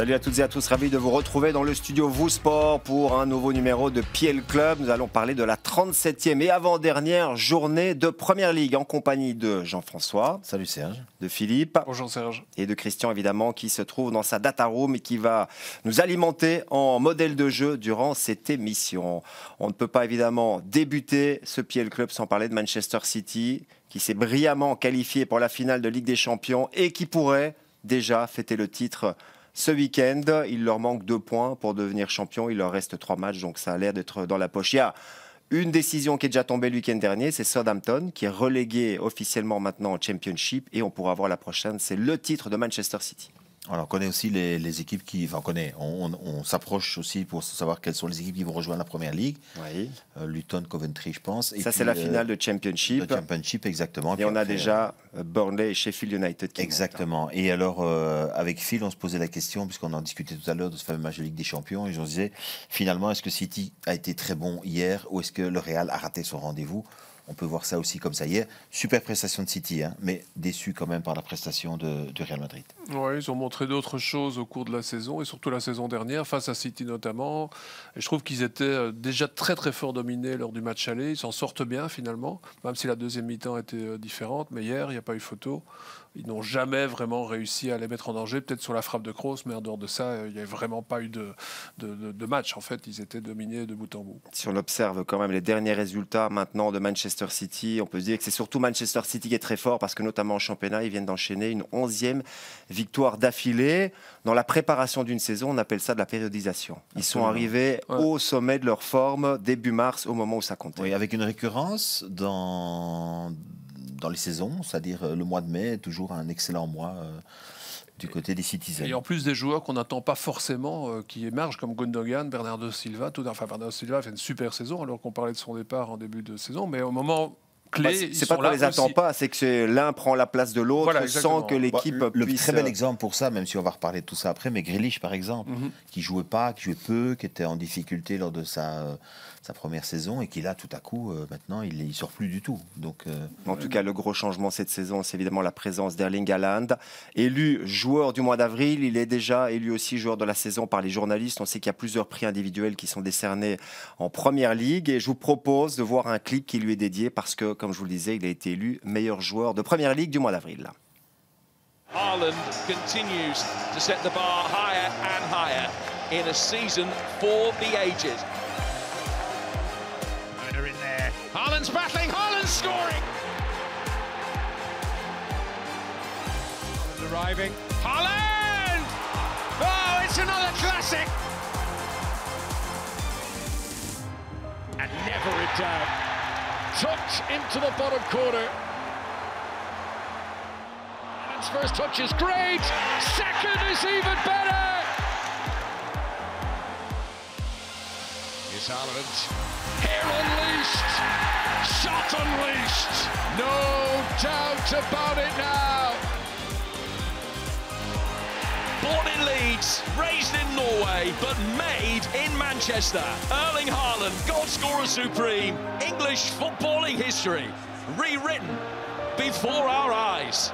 Salut à toutes et à tous, ravi de vous retrouver dans le studio Vous Sport pour un nouveau numéro de Piel Club. Nous allons parler de la 37e et avant-dernière journée de Première Ligue en compagnie de Jean-François. Salut Serge. De Philippe. Bonjour Serge. Et de Christian évidemment qui se trouve dans sa data room et qui va nous alimenter en modèle de jeu durant cette émission. On ne peut pas évidemment débuter ce Piel Club sans parler de Manchester City qui s'est brillamment qualifié pour la finale de Ligue des Champions et qui pourrait déjà fêter le titre ce week-end. Il leur manque 2 points pour devenir champion. Il leur reste 3 matchs, donc ça a l'air d'être dans la poche. Il y a une décision qui est déjà tombée le week-end dernier, c'est Southampton qui est relégué officiellement maintenant au Championship et on pourra voir la prochaine, c'est le titre de Manchester City. Alors, on connaît aussi les équipes qui... Enfin, on s'approche aussi pour savoir quelles sont les équipes qui vont rejoindre la Première Ligue. Oui. Luton, Coventry, je pense. Et ça, c'est la finale de Championship. De Championship, exactement. Et on a déjà Burnley et Sheffield United qui exactement. montent. Et alors, avec Phil, on se posait la question, puisqu'on en discutait tout à l'heure de ce fameux match de Ligue des Champions, et on se disait, finalement, est-ce que City a été très bon hier ou est-ce que le Real a raté son rendez-vous ? On peut voir ça aussi comme ça hier. Super prestation de City, hein, mais déçu quand même par la prestation du Real Madrid. Oui, ils ont montré d'autres choses au cours de la saison, et surtout la saison dernière, face à City notamment. Et je trouve qu'ils étaient déjà très très fort dominés lors du match aller. Ils s'en sortent bien finalement, même si la deuxième mi-temps était différente. Mais hier, il n'y a pas eu photo. Ils n'ont jamais vraiment réussi à les mettre en danger, peut-être sur la frappe de Kroos, mais en dehors de ça, il n'y a vraiment pas eu de match. En fait, ils étaient dominés de bout en bout. Si on observe quand même les derniers résultats maintenant de Manchester City, on peut se dire que c'est surtout Manchester City qui est très fort parce que notamment en championnat, ils viennent d'enchaîner une 11e victoire d'affilée. Dans la préparation d'une saison, on appelle ça de la périodisation. Ils sont arrivés au sommet de leur forme début mars, au moment où ça comptait. Oui, avec une récurrence dans les saisons, c'est-à-dire le mois de mai est toujours un excellent mois du côté des Citizens. Et en plus des joueurs qu'on n'attend pas forcément qui émergent comme Gundogan, Bernardo Silva. Bernardo Silva fait une super saison alors qu'on parlait de son départ en début de saison, mais au moment clé, c'est pas qu'on les attend pas, c'est que l'un prend la place de l'autre sans que l'équipe le puisse... très bel exemple pour ça, même si on va reparler de tout ça après, mais Grealish par exemple, qui jouait pas, qui jouait peu, qui était en difficulté lors de sa première saison et qui là tout à coup maintenant il sort plus du tout. Donc en tout cas le gros changement cette saison, c'est évidemment la présence d'Erling Haaland, élu joueur du mois d'avril. Il est déjà élu aussi joueur de la saison par les journalistes. On sait qu'il y a plusieurs prix individuels qui sont décernés en Première Ligue et je vous propose de voir un clip qui lui est dédié parce que comme je vous le disais, il a été élu meilleur joueur de Première Ligue du mois d'avril. Haaland continues to set the bar higher and higher in a season for the ages. In there. Haaland's battling, Haaland's scoring. Haaland's arriving. Haaland! Oh, it's another classic. And never in doubt. Touch into the bottom corner. Haaland's first touch is great. Second is even better. Here's Haaland. Here unleashed. Shot unleashed. No doubt about it now. Born in Leeds, raised in Norway, but made in Manchester. Erling Haaland, goal scorer supreme. English footballing history, rewritten before our eyes.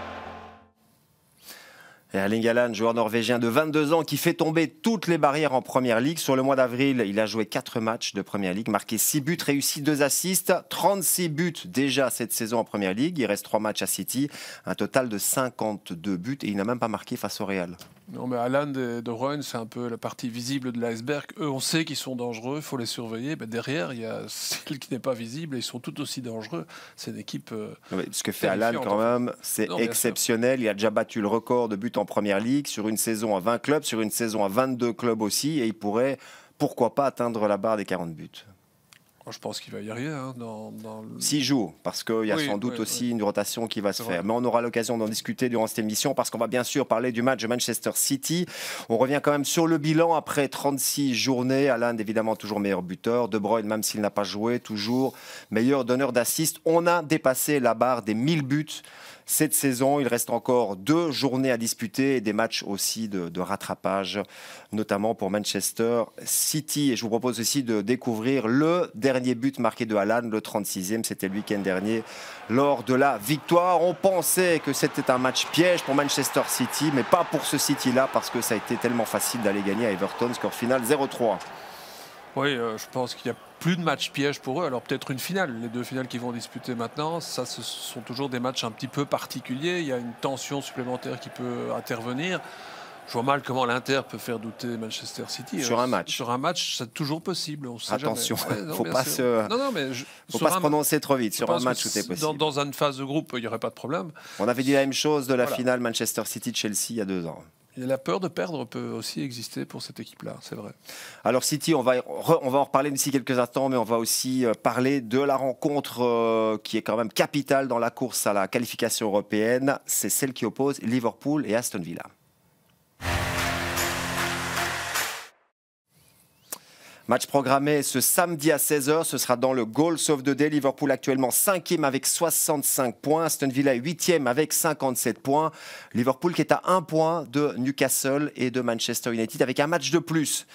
Erling Haaland, joueur norvégien de 22 ans qui fait tomber toutes les barrières en Première Ligue. Sur le mois d'avril, il a joué 4 matchs de Première Ligue, marqué 6 buts, réussi 2 assists, 36 buts déjà cette saison en Première Ligue. Il reste 3 matchs à City, un total de 52 buts et il n'a même pas marqué face au Real. Non, mais Haaland et De Bruyne, c'est un peu la partie visible de l'iceberg. Eux, on sait qu'ils sont dangereux, il faut les surveiller. Mais derrière, il y a celle qui n'est pas visible et ils sont tout aussi dangereux. C'est une équipe. Ce que fait Haaland, quand même, c'est exceptionnel. Il a déjà battu le record de buts en Première Ligue sur une saison à 20 clubs, sur une saison à 22 clubs aussi. Et il pourrait, pourquoi pas, atteindre la barre des 40 buts. Je pense qu'il va y arriver. Hein, S'il joue, parce qu'il y a sans doute aussi une rotation qui va se faire. Mais on aura l'occasion d'en discuter durant cette émission, parce qu'on va bien sûr parler du match de Manchester City. On revient quand même sur le bilan après 36 journées. Haaland, évidemment, toujours meilleur buteur. De Bruyne, même s'il n'a pas joué, toujours meilleur donneur d'assist. On a dépassé la barre des 1000 buts cette saison. Il reste encore 2 journées à disputer et des matchs aussi de rattrapage, notamment pour Manchester City. Et je vous propose aussi de découvrir le dernier dernier but marqué de Haaland, le 36e, c'était le week-end dernier, lors de la victoire. On pensait que c'était un match piège pour Manchester City, mais pas pour ce City-là, parce que ça a été tellement facile d'aller gagner à Everton, score final 0-3. Oui, je pense qu'il n'y a plus de match piège pour eux. Alors peut-être une finale, les deux finales qu'ils vont disputer maintenant, ça ce sont toujours des matchs un petit peu particuliers. Il y a une tension supplémentaire qui peut intervenir. Je vois mal comment l'Inter peut faire douter Manchester City. Sur un match. Sur un match, c'est toujours possible. On sait Attention, il ne faut pas se prononcer trop vite. Sur un match, tout est possible. Dans une phase de groupe, il n'y aurait pas de problème. On avait dit la même chose de la finale Manchester City-Chelsea il y a 2 ans. Et la peur de perdre peut aussi exister pour cette équipe-là, c'est vrai. Alors City, on va en reparler d'ici quelques instants, mais on va aussi parler de la rencontre qui est quand même capitale dans la course à la qualification européenne. C'est celle qui oppose Liverpool et Aston Villa. Match programmé ce samedi à 16h, ce sera dans le Goals of the Day. Liverpool actuellement 5e avec 65 points, Aston Villa 8e avec 57 points. Liverpool qui est à 1 point de Newcastle et de Manchester United avec un match de plus.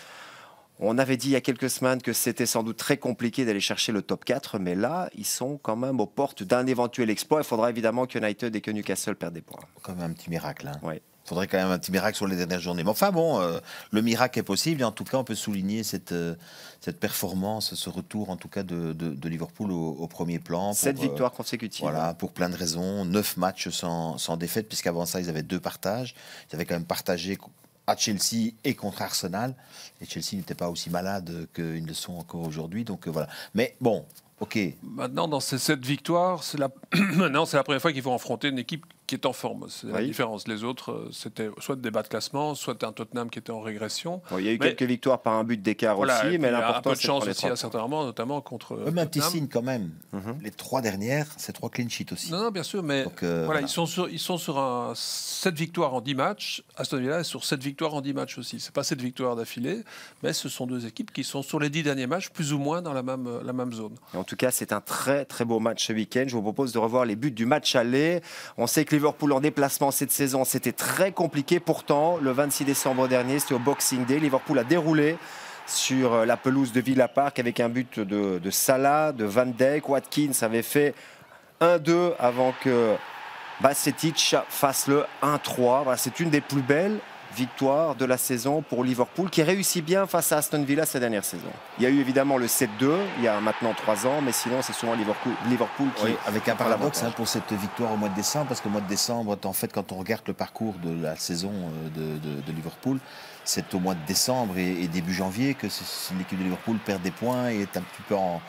On avait dit il y a quelques semaines que c'était sans doute très compliqué d'aller chercher le top 4, mais là, ils sont quand même aux portes d'un éventuel exploit. Il faudra évidemment que United et que Newcastle perdent des points. Quand même un petit miracle. Hein. Oui. Il faudrait quand même un petit miracle sur les dernières journées. Mais enfin bon, le miracle est possible et en tout cas on peut souligner cette performance, ce retour en tout cas de Liverpool au premier plan. 7 victoires consécutives. Voilà, pour plein de raisons. 9 matchs sans défaite, puisqu'avant ça ils avaient 2 partages. Ils avaient quand même partagé à Chelsea et contre Arsenal. Et Chelsea n'était pas aussi malade qu'ils le sont encore aujourd'hui. Donc voilà. Mais bon, ok. Maintenant, dans ces 7 victoires, maintenant c'est la première fois qu'ils vont affronter une équipe qui est en forme. C'est la différence. Les autres, c'était soit des bas de classement, soit un Tottenham qui était en régression. Bon, il y a eu quelques victoires par un but d'écart aussi, mais l'important, un peu de chance aussi à certains moments, notamment contre Tottenham. Un petit signe quand même. Les 3 dernières, c'est 3 clean sheets aussi. Non, bien sûr, mais donc, voilà. Ils sont sur 7 victoires en 10 matchs. Aston Villa est sur 7 victoires en 10 matchs aussi. C'est pas 7 victoires d'affilée, mais ce sont 2 équipes qui sont sur les 10 derniers matchs, plus ou moins dans la même zone. Et en tout cas, c'est un très très beau match ce week-end. Je vous propose de revoir les buts du match aller. On sait que Liverpool en déplacement cette saison, c'était très compliqué. Pourtant, le 26 décembre dernier, c'était au Boxing Day. Liverpool a déroulé sur la pelouse de Villa Park avec un but de Salah, de Van Dijk. Watkins avait fait 1-2 avant que Bajcetic fasse le 1-3. Voilà, c'est une des plus belles victoire de la saison pour Liverpool qui réussit bien face à Aston Villa cette dernière saison. Il y a eu évidemment le 7-2 il y a maintenant 3 ans, mais sinon c'est souvent Liverpool qui... Oui, avec un paradoxe pour cette victoire au mois de décembre, parce que le mois de décembre, en fait, quand on regarde le parcours de la saison de Liverpool, c'est au mois de décembre et début janvier que l'équipe de Liverpool perd des points et est un petit peu en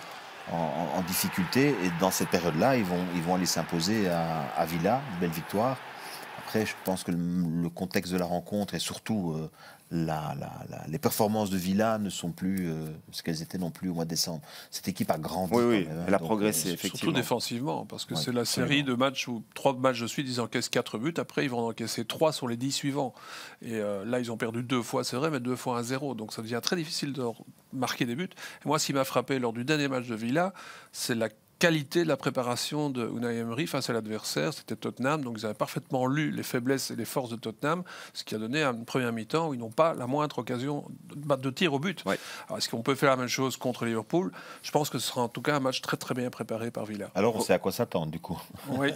difficulté. Et dans cette période-là, ils vont aller s'imposer à Villa, une belle victoire. Après, je pense que le contexte de la rencontre et surtout les performances de Villa ne sont plus ce qu'elles étaient non plus au mois de décembre. Cette équipe a grandi. Oui, elle a progressé, effectivement. Surtout défensivement, parce que c'est la série de matchs où 3 matchs de suite, ils encaissent 4 buts. Après, ils vont en encaisser 3 sur les 10 suivants. Et là, ils ont perdu 2 fois, c'est vrai, mais 2 fois 1-0. Donc ça devient très difficile de marquer des buts. Et moi, ce qui m'a frappé lors du dernier match de Villa, c'est la qualité de la préparation de Unai Emery face à l'adversaire, c'était Tottenham, donc ils avaient parfaitement lu les faiblesses et les forces de Tottenham, ce qui a donné une première mi-temps où ils n'ont pas la moindre occasion de tir au but. Ouais. Alors, est-ce qu'on peut faire la même chose contre Liverpool? Je pense que ce sera en tout cas un match très très bien préparé par Villa. Alors on sait à quoi s'attendre du coup. Oui.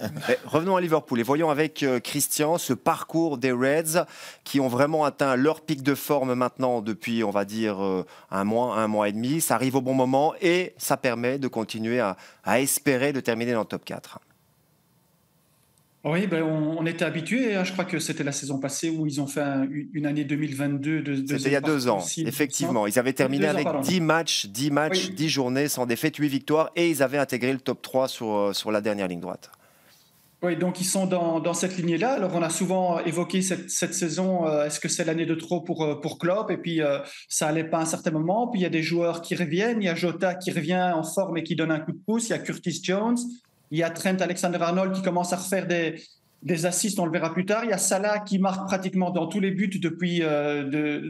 Revenons à Liverpool et voyons avec Christian ce parcours des Reds qui ont vraiment atteint leur pic de forme maintenant depuis, on va dire, un mois et demi. Ça arrive au bon moment et ça permet de continuer à espérer de terminer dans le top 4. Oui, on était habitués. Je crois que c'était la saison passée où ils ont fait une année 2022. C'était il y a 2 ans, effectivement. Ils avaient terminé avec 10 matchs, 10 journées sans défaite, 8 victoires et ils avaient intégré le top 3 sur la dernière ligne droite. Oui, donc ils sont dans cette lignée-là. Alors on a souvent évoqué cette saison, est-ce que c'est l'année de trop pour Klopp? Et puis ça allait pas à un certain moment. Puis il y a des joueurs qui reviennent. Il y a Jota qui revient en forme et qui donne un coup de pouce. Il y a Curtis Jones. Il y a Trent Alexander-Arnold qui commence à refaire des assists, on le verra plus tard. Il y a Salah qui marque pratiquement dans tous les buts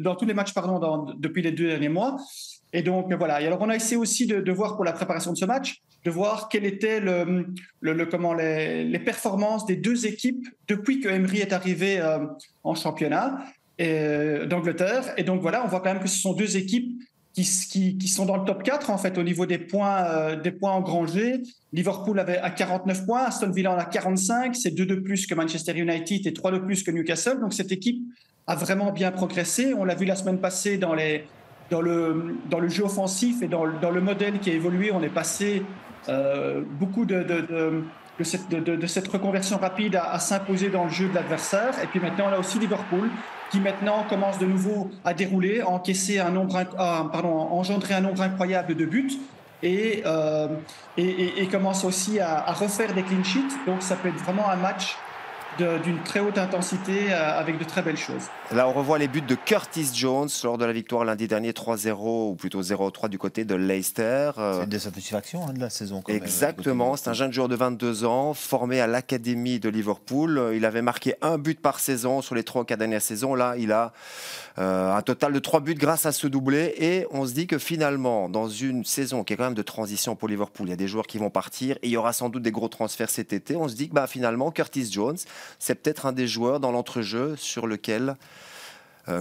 dans tous les matchs depuis les 2 derniers mois. Et donc voilà. Et alors on a essayé aussi de voir pour la préparation de ce match, de voir quelles étaient les performances des 2 équipes depuis que Emery est arrivé en championnat d'Angleterre. Et donc voilà, on voit quand même que ce sont 2 équipes qui sont dans le top 4 en fait au niveau des points engrangés. Liverpool avait à 49 points, Aston Villa en a 45, c'est 2 de plus que Manchester United et 3 de plus que Newcastle. Donc cette équipe a vraiment bien progressé. On l'a vu la semaine passée dans le jeu offensif et dans le modèle qui a évolué. On est passé beaucoup de cette reconversion rapide à s'imposer dans le jeu de l'adversaire. Et puis maintenant, on a aussi Liverpool qui maintenant commence de nouveau à dérouler, à engendrer un nombre incroyable de buts et commence aussi à refaire des clean sheets. Donc ça peut être vraiment un match d'une très haute intensité avec de très belles choses. Là, on revoit les buts de Curtis Jones lors de la victoire lundi dernier 3-0 ou plutôt 0-3 du côté de Leicester. C'est une des satisfactions de la saison. Quand Exactement, même. C'est un jeune joueur de 22 ans formé à l'académie de Liverpool. Il avait marqué 1 but par saison sur les 3 ou 4 dernières saisons. Là, il a un total de 3 buts grâce à ce doublé. Et on se dit que finalement, dans une saison qui est quand même de transition pour Liverpool, il y a des joueurs qui vont partir et il y aura sans doute des gros transferts cet été. On se dit que finalement, Curtis Jones, c'est peut-être un des joueurs dans l'entrejeu sur lequel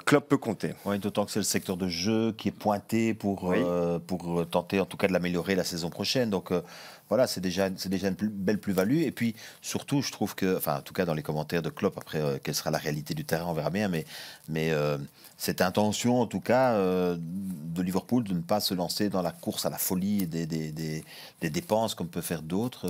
Klopp peut compter. Oui, d'autant que c'est le secteur de jeu qui est pointé pour tenter en tout cas de l'améliorer la saison prochaine. Donc voilà, c'est déjà une belle plus-value. Et puis surtout, je trouve que, en tout cas dans les commentaires de Klopp, après quelle sera la réalité du terrain, on verra bien, mais cette intention en tout cas de Liverpool de ne pas se lancer dans la course à la folie des dépenses comme peut faire d'autres.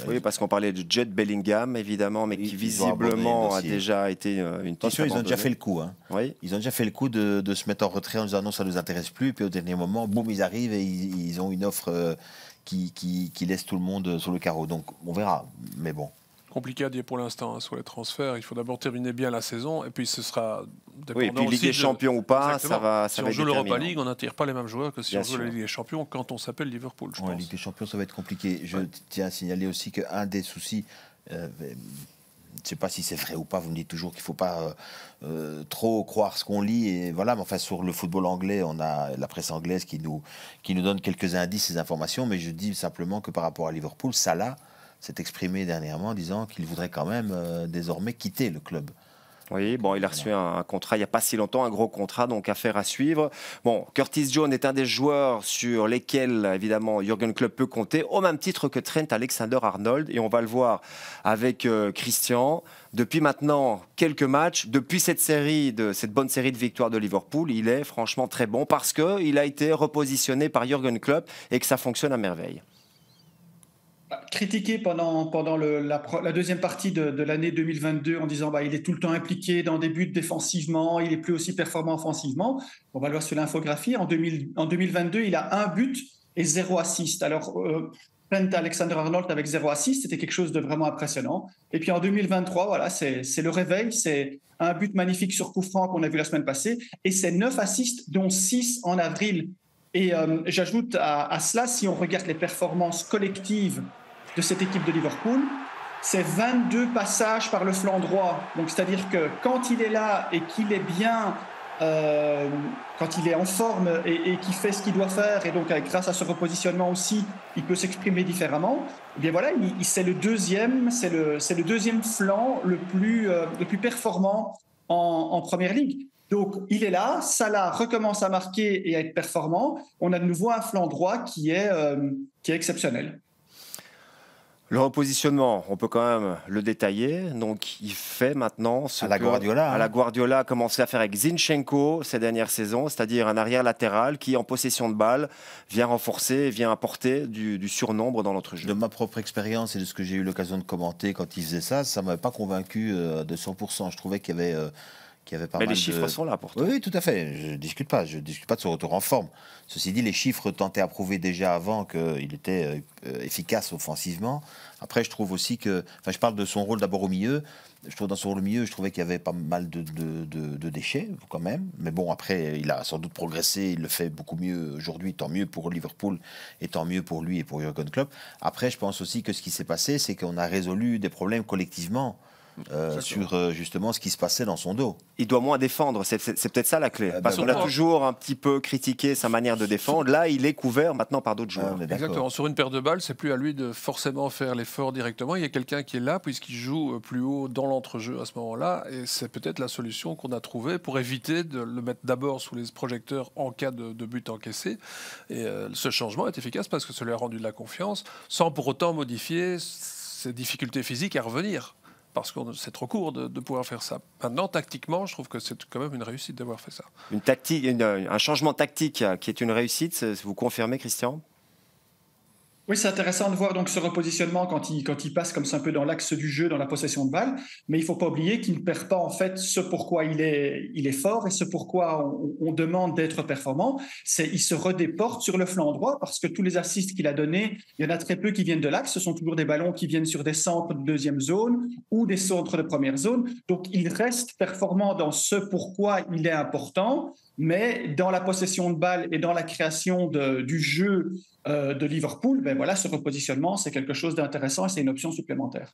Oui, parce qu'on parlait de Jude Bellingham évidemment, mais qui visiblement a déjà été une piste. Attention, ils ont déjà fait le coup. Oui. Ils ont déjà fait le coup de se mettre en retrait en disant non, ça ne nous intéresse plus. Puis au dernier moment, boum, ils arrivent et ils ont une offre qui laisse tout le monde sur le carreau. Donc on verra. Mais bon. Compliqué à dire pour l'instant sur les transferts. Il faut d'abord terminer bien la saison et puis ce sera dépendant. Oui, et puis Ligue des Champions ou pas, exactement. ça si va on être joue l'Europa déterminant. League, on n'attire pas les mêmes joueurs que si Bien on joue la Ligue des Champions quand on s'appelle Liverpool, je pense. Ligue des Champions, ça va être compliqué. Je tiens à signaler aussi qu'un des soucis, je ne sais pas si c'est vrai ou pas, vous me dites toujours qu'il ne faut pas trop croire ce qu'on lit. Et voilà, mais enfin, sur le football anglais, on a la presse anglaise qui nous donne quelques indices et informations, mais je dis simplement que par rapport à Liverpool, Salah s'est exprimé dernièrement en disant qu'il voudrait quand même désormais quitter le club. Oui, bon, il a reçu un contrat il n'y a pas si longtemps, un gros contrat, donc affaire à suivre. Bon, Curtis Jones est un des joueurs sur lesquels, évidemment, Jürgen Klopp peut compter, au même titre que Trent Alexander-Arnold. Et on va le voir avec Christian. Depuis maintenant quelques matchs, depuis cette bonne série de victoires de Liverpool, il est franchement très bon parce qu'il a été repositionné par Jürgen Klopp et que ça fonctionne à merveille. Critiqué pendant la deuxième partie de l'année 2022 en disant il est tout le temps impliqué dans des buts défensivement, il est plus aussi performant offensivement. On va le voir sur l'infographie. En 2022, il a 1 but et 0 assist. Alors, Trent Alexander-Arnold avec 0 assist, c'était quelque chose de vraiment impressionnant. Et puis en 2023, voilà, c'est le réveil. C'est un but magnifique sur coup franc qu'on a vu la semaine passée. Et c'est 9 assists, dont 6 en avril. Et j'ajoute à cela, si on regarde les performances collectives de cette équipe de Liverpool, c'est 22 passages par le flanc droit. Donc, c'est-à-dire que quand il est là et qu'il est bien, quand il est en forme et qu'il fait ce qu'il doit faire, et donc grâce à ce repositionnement aussi, il peut s'exprimer différemment. Et bien voilà, c'est le deuxième flanc le plus performant en Première Ligue. Donc, il est là, Salah recommence à marquer et à être performant. On a de nouveau un flanc droit qui est exceptionnel. Le repositionnement, on peut quand même le détailler. Donc, il fait maintenant ce à la Guardiola a commencé à faire avec Zinchenko ces dernières saisons, c'est-à-dire un arrière latéral qui, en possession de balle, vient renforcer, vient apporter du surnombre dans notre jeu. De ma propre expérience et de ce que j'ai eu l'occasion de commenter quand il faisait ça, ça ne m'avait pas convaincu de 100%. Je trouvais qu'il y avait... Mais les chiffres sont là pour toi. Oui, tout à fait. Je ne discute pas de son retour en forme. Ceci dit, les chiffres tentaient à prouver déjà avant qu'il était efficace offensivement. Après, je trouve aussi que... je parle de son rôle d'abord au milieu. Je trouve dans son rôle au milieu, je trouvais qu'il y avait pas mal de déchets quand même. Mais bon, après, il a sans doute progressé. Il le fait beaucoup mieux aujourd'hui. Tant mieux pour Liverpool et tant mieux pour lui et pour Jürgen Klopp. Après, je pense aussi que ce qui s'est passé, c'est qu'on a résolu des problèmes collectivement. sur justement ce qui se passait dans son dos. Il doit moins défendre, c'est peut-être ça la clé. Parce qu'on a toujours un petit peu critiqué sa manière de défendre. Là, il est couvert maintenant par d'autres joueurs. Exactement. Sur une paire de balles, c'est plus à lui de forcément faire l'effort directement. Il y a quelqu'un qui est là puisqu'il joue plus haut dans l'entrejeu à ce moment-là. Et c'est peut-être la solution qu'on a trouvée pour éviter de le mettre d'abord sous les projecteurs en cas de but encaissé. Et ce changement est efficace parce que ça lui a rendu de la confiance sans pour autant modifier ses difficultés physiques à revenir. Parce que c'est trop court de pouvoir faire ça. Maintenant, tactiquement, je trouve que c'est quand même une réussite d'avoir fait ça. Un changement tactique qui est une réussite, vous confirmez, Christian ? Oui, c'est intéressant de voir donc ce repositionnement quand il passe comme ça un peu dans l'axe du jeu, dans la possession de balle. Mais il ne faut pas oublier qu'il ne perd pas en fait ce pourquoi il est fort et ce pourquoi on demande d'être performant. Il se redéporte sur le flanc droit parce que tous les assists qu'il a donnés, il y en a très peu qui viennent de l'axe. Ce sont toujours des ballons qui viennent sur des centres de deuxième zone ou des centres de première zone. Donc, il reste performant dans ce pourquoi il est important. Mais dans la possession de balle et dans la création du jeu de Liverpool, ben voilà, ce repositionnement, c'est quelque chose d'intéressant et c'est une option supplémentaire.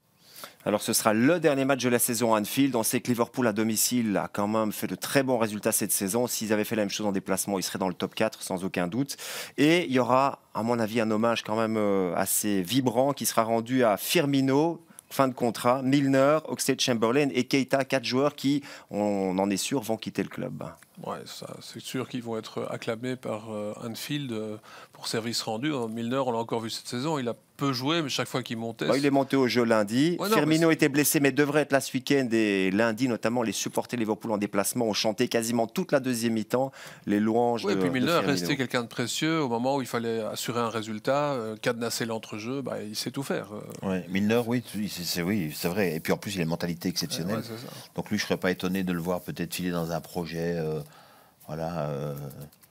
Alors ce sera le dernier match de la saison à Anfield. On sait que Liverpool à domicile a quand même fait de très bons résultats cette saison. S'ils avaient fait la même chose en déplacement, ils seraient dans le top 4 sans aucun doute. Et il y aura, à mon avis, un hommage quand même assez vibrant qui sera rendu à Firmino. Fin de contrat, Milner, Oxlade-Chamberlain et Keita, 4 joueurs qui, on en est sûr, vont quitter le club. Ouais, c'est sûr qu'ils vont être acclamés par Anfield pour service rendu. Milner, on l'a encore vu cette saison, il a peu joué, mais chaque fois qu'il montait... il est monté au jeu lundi. Firmino était blessé, mais devrait être là ce week-end. Et lundi, notamment, les supporters Liverpool en déplacement ont chanté quasiment toute la deuxième mi-temps les louanges de Firmino. Et puis Milner est resté quelqu'un de précieux. Au moment où il fallait assurer un résultat, cadenasser l'entrejeu, il sait tout faire. Milner, oui, c'est vrai. Et puis en plus, il a une mentalité exceptionnelle. Donc lui, je ne serais pas étonné de le voir peut-être filer dans un projet...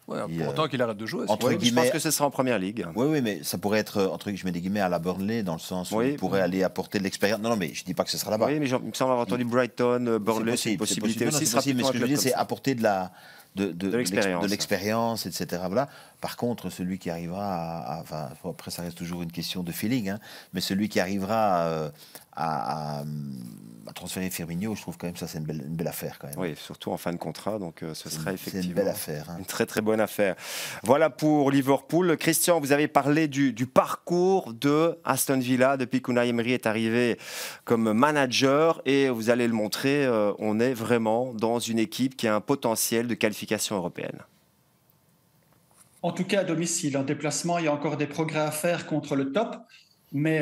pour autant qu'il arrête de jouer. Je pense que ce sera en première ligue. Oui, mais ça pourrait être, entre guillemets, à la Burnley, dans le sens où il pourrait aller apporter de l'expérience. Non, mais je ne dis pas que ce sera là-bas. Oui, mais il me semble avoir entendu Brighton, Burnley, c'est une possibilité aussi. C'est possible, mais ce que je veux dire, c'est apporter de l'expérience, etc. Voilà. Par contre, celui qui arrivera après ça reste toujours une question de feeling, mais celui qui arrivera à transférer Firmino, je trouve quand même ça c'est une belle affaire quand même. Oui, surtout en fin de contrat, donc ce sera effectivement une belle affaire. Une très très bonne affaire. Voilà pour Liverpool. Christian, vous avez parlé du parcours de Aston Villa depuis qu'Unai Emery est arrivé comme manager et vous allez le montrer, on est vraiment dans une équipe qui a un potentiel de qualification européenne. En tout cas, à domicile, en déplacement, il y a encore des progrès à faire contre le top. Mais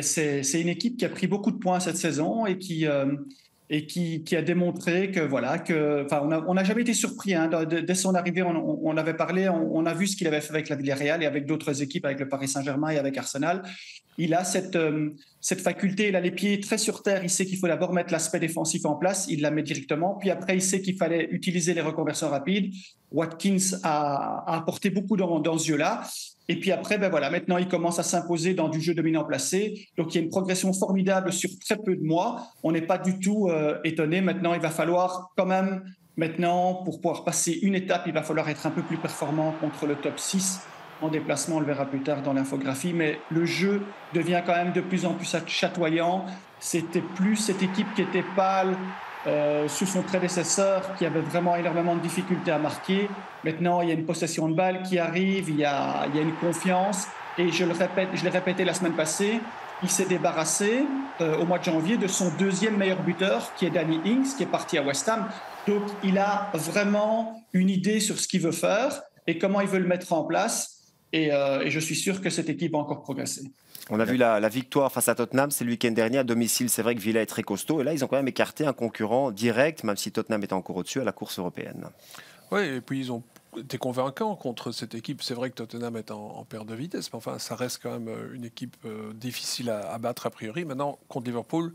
c'est une équipe qui a pris beaucoup de points cette saison et qui a démontré on n'a jamais été surpris. Dès son arrivée, on avait parlé, on a vu ce qu'il avait fait avec la Villarreal et avec d'autres équipes, avec le Paris Saint-Germain et avec Arsenal. Il a cette faculté, il a les pieds très sur terre, il sait qu'il faut d'abord mettre l'aspect défensif en place, il la met directement, puis après il sait qu'il fallait utiliser les reconversions rapides. Watkins a apporté beaucoup dans ce jeu-là. Et puis après, maintenant, il commence à s'imposer dans du jeu dominant placé. Donc, il y a une progression formidable sur très peu de mois. On n'est pas du tout étonné. Maintenant, il va falloir quand même, pour pouvoir passer une étape, il va falloir être un peu plus performant contre le top 6 en déplacement. On le verra plus tard dans l'infographie. Mais le jeu devient quand même de plus en plus chatoyant. C'était plus cette équipe qui était pâle sous son prédécesseur, qui avait vraiment énormément de difficultés à marquer. Maintenant, il y a une possession de balle qui arrive, il y a une confiance. Et je l'ai répété la semaine passée, il s'est débarrassé au mois de janvier de son deuxième meilleur buteur, qui est Danny Ings, qui est parti à West Ham. Donc, il a vraiment une idée sur ce qu'il veut faire et comment il veut le mettre en place. Et je suis sûr que cette équipe va encore progresser. On a vu la victoire face à Tottenham, c'est le week-end dernier à domicile. C'est vrai que Villa est très costaud. Et là, ils ont quand même écarté un concurrent direct, même si Tottenham est encore au-dessus, à la course européenne. Oui, et puis ils ont été convaincants contre cette équipe. C'est vrai que Tottenham est en perte de vitesse, mais enfin, ça reste quand même une équipe difficile à battre a priori. Maintenant, contre Liverpool,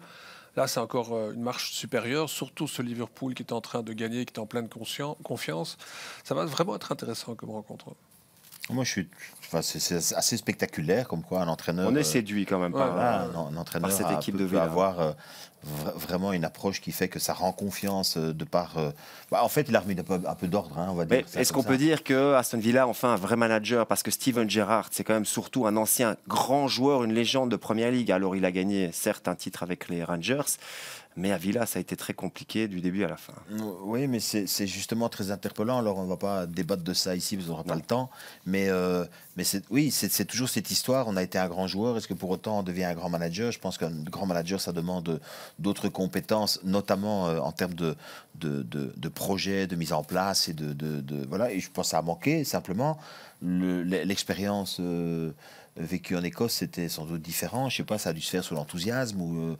là, c'est encore une marche supérieure, surtout ce Liverpool qui est en train de gagner, qui est en pleine confiance. Ça va vraiment être intéressant comme rencontre. Moi, c'est assez spectaculaire, comme quoi un entraîneur. On est séduit quand même par un entraîneur cette équipe de peut Villa. avoir vraiment une approche qui fait que ça rend confiance de par. En fait, il a remis un peu d'ordre, on va dire. Est-ce qu'on peut dire que Aston Villa a enfin un vrai manager? Parce que Steven Gerrard, c'est quand même surtout un ancien grand joueur, une légende de Première Ligue. Alors, il a gagné certes un titre avec les Rangers, mais à Villa, ça a été très compliqué du début à la fin. Oui, mais c'est justement très interpellant. Alors, on ne va pas débattre de ça ici, parce qu'on n'aura pas le temps. Mais c'est toujours cette histoire. On a été un grand joueur. Est-ce que pour autant, on devient un grand manager? Je pense qu'un grand manager, ça demande d'autres compétences, notamment en termes de projets, de mise en place. Voilà. Et je pense que ça a manqué, simplement. L'expérience vécue en Écosse, c'était sans doute différent. Je ne sais pas, ça a dû se faire sous l'enthousiasme.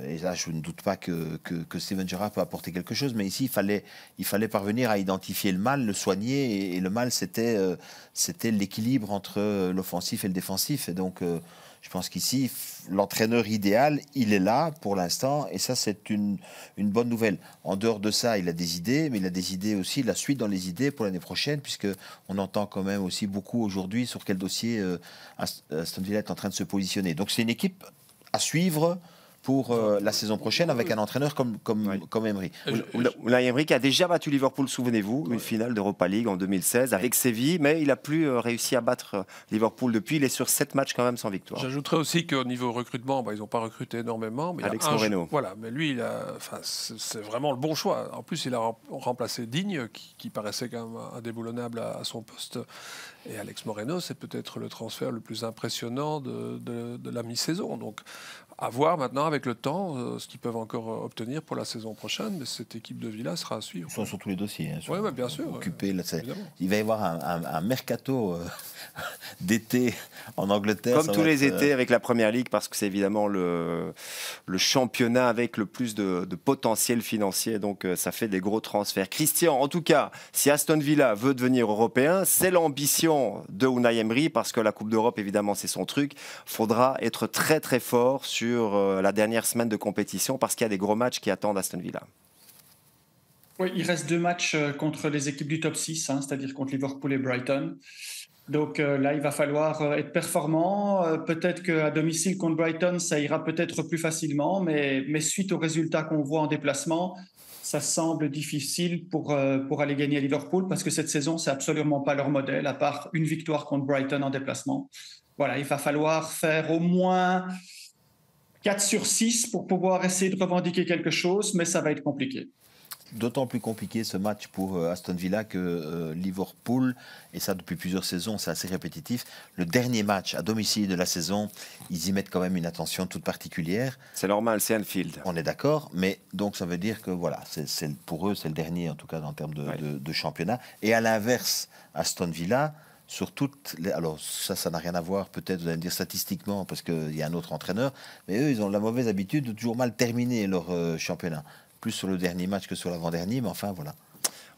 Et là, je ne doute pas que Steven Gerrard peut apporter quelque chose. Mais ici, il fallait parvenir à identifier le mal, le soigner. Et le mal, c'était l'équilibre entre l'offensif et le défensif. Et donc, je pense qu'ici, l'entraîneur idéal, il est là pour l'instant. Et ça, c'est une bonne nouvelle. En dehors de ça, il a des idées. Mais il a des idées aussi, la suite dans les idées pour l'année prochaine. Puisqu'on entend quand même aussi beaucoup aujourd'hui sur quel dossier Aston Villa est en train de se positionner. Donc, c'est une équipe à suivre pour la saison prochaine avec un entraîneur comme Emery. Unai Emery qui a déjà battu Liverpool, souvenez-vous, une finale d'Europa League en 2016 avec Séville, mais il n'a plus réussi à battre Liverpool depuis. Il est sur 7 matchs quand même sans victoire. J'ajouterais aussi qu'au niveau recrutement, ils n'ont pas recruté énormément. Mais Alex Moreno. Voilà, mais lui, c'est vraiment le bon choix. En plus, il a remplacé Digne, qui paraissait quand même indéboulonnable à son poste. Et Alex Moreno, c'est peut-être le transfert le plus impressionnant de la mi-saison. Donc, à voir maintenant avec le temps ce qu'ils peuvent encore obtenir pour la saison prochaine. Mais cette équipe de Villa sera à suivre. Ils sont sur tous les dossiers. Oui, bien sûr. Occupés, là, il va y avoir un mercato d'été en Angleterre. Comme tous les étés avec la Première Ligue, parce que c'est évidemment le championnat avec le plus de potentiel financier. Donc ça fait des gros transferts. Christian, en tout cas, si Aston Villa veut devenir européen, c'est l'ambition de Unai Emery, parce que la Coupe d'Europe, évidemment, c'est son truc. Il faudra être très très fort sur la dernière semaine de compétition, parce qu'il y a des gros matchs qui attendent Aston Villa. Oui, il reste 2 matchs contre les équipes du top 6, c'est-à-dire contre Liverpool et Brighton. Donc là, il va falloir être performant. Peut-être qu'à domicile contre Brighton, ça ira peut-être plus facilement, mais suite aux résultats qu'on voit en déplacement, ça semble difficile pour aller gagner à Liverpool, parce que cette saison, c'est absolument pas leur modèle, à part une victoire contre Brighton en déplacement. Voilà, il va falloir faire au moins 4 sur 6 pour pouvoir essayer de revendiquer quelque chose, mais ça va être compliqué. D'autant plus compliqué ce match pour Aston Villa que Liverpool, et ça depuis plusieurs saisons, c'est assez répétitif. Le dernier match à domicile de la saison, ils y mettent quand même une attention toute particulière. C'est normal, c'est Anfield. On est d'accord, mais donc ça veut dire que voilà, pour eux, c'est le dernier en tout cas en termes de championnat. Et à l'inverse, Aston Villa, sur toutes les... Alors ça n'a rien à voir peut-être, vous allez me dire statistiquement, parce qu'il y a un autre entraîneur, mais eux, ils ont la mauvaise habitude de toujours mal terminer leur championnat. Plus sur le dernier match que sur l'avant-dernier, mais enfin voilà.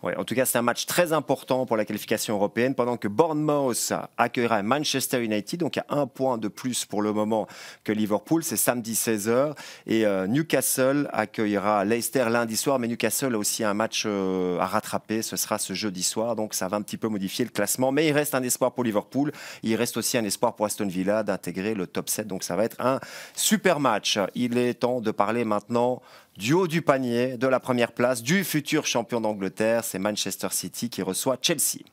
Ouais, en tout cas, c'est un match très important pour la qualification européenne, pendant que Bournemouth accueillera Manchester United, donc il y a 1 point de plus pour le moment que Liverpool, c'est samedi 16h, et Newcastle accueillera Leicester lundi soir, mais Newcastle a aussi un match à rattraper, ce sera ce jeudi soir, donc ça va un petit peu modifier le classement, mais il reste un espoir pour Liverpool, il reste aussi un espoir pour Aston Villa d'intégrer le top 7, donc ça va être un super match. Il est temps de parler maintenant du haut du panier, de la première place, du futur champion d'Angleterre, c'est Manchester City qui reçoit Chelsea.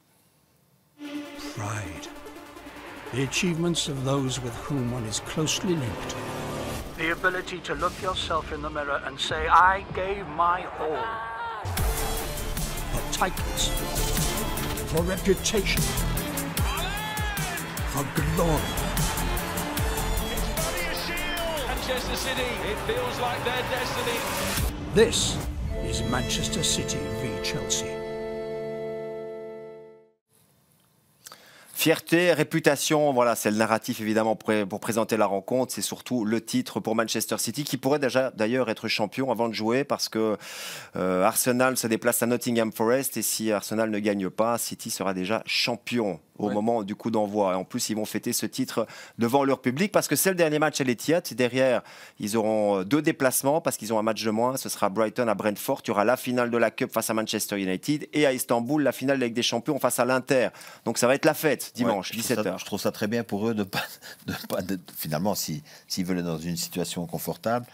Pride. The achievements of those with whom one is closely linked. The ability to look yourself in the mirror and say, I gave my all. For titles. For reputation. For glory. Manchester City, it feels like their destiny. This is Manchester City v Chelsea. Fierté, réputation, voilà, c'est le narratif évidemment pour présenter la rencontre. C'est surtout le titre pour Manchester City qui pourrait déjà d'ailleurs être champion avant de jouer, parce que Arsenal se déplace à Nottingham Forest et si Arsenal ne gagne pas, City sera déjà champion. au moment du coup d'envoi. Et en plus, ils vont fêter ce titre devant leur public parce que c'est le dernier match à l'Etihad. Derrière, ils auront 2 déplacements parce qu'ils ont un match de moins. Ce sera Brighton à Brentford. Il y aura la finale de la Cup face à Manchester United et à Istanbul, la finale de la Ligue des Champions face à l'Inter. Donc ça va être la fête dimanche, 17h. Je trouve ça très bien pour eux finalement, s'ils veulent être dans une situation confortable,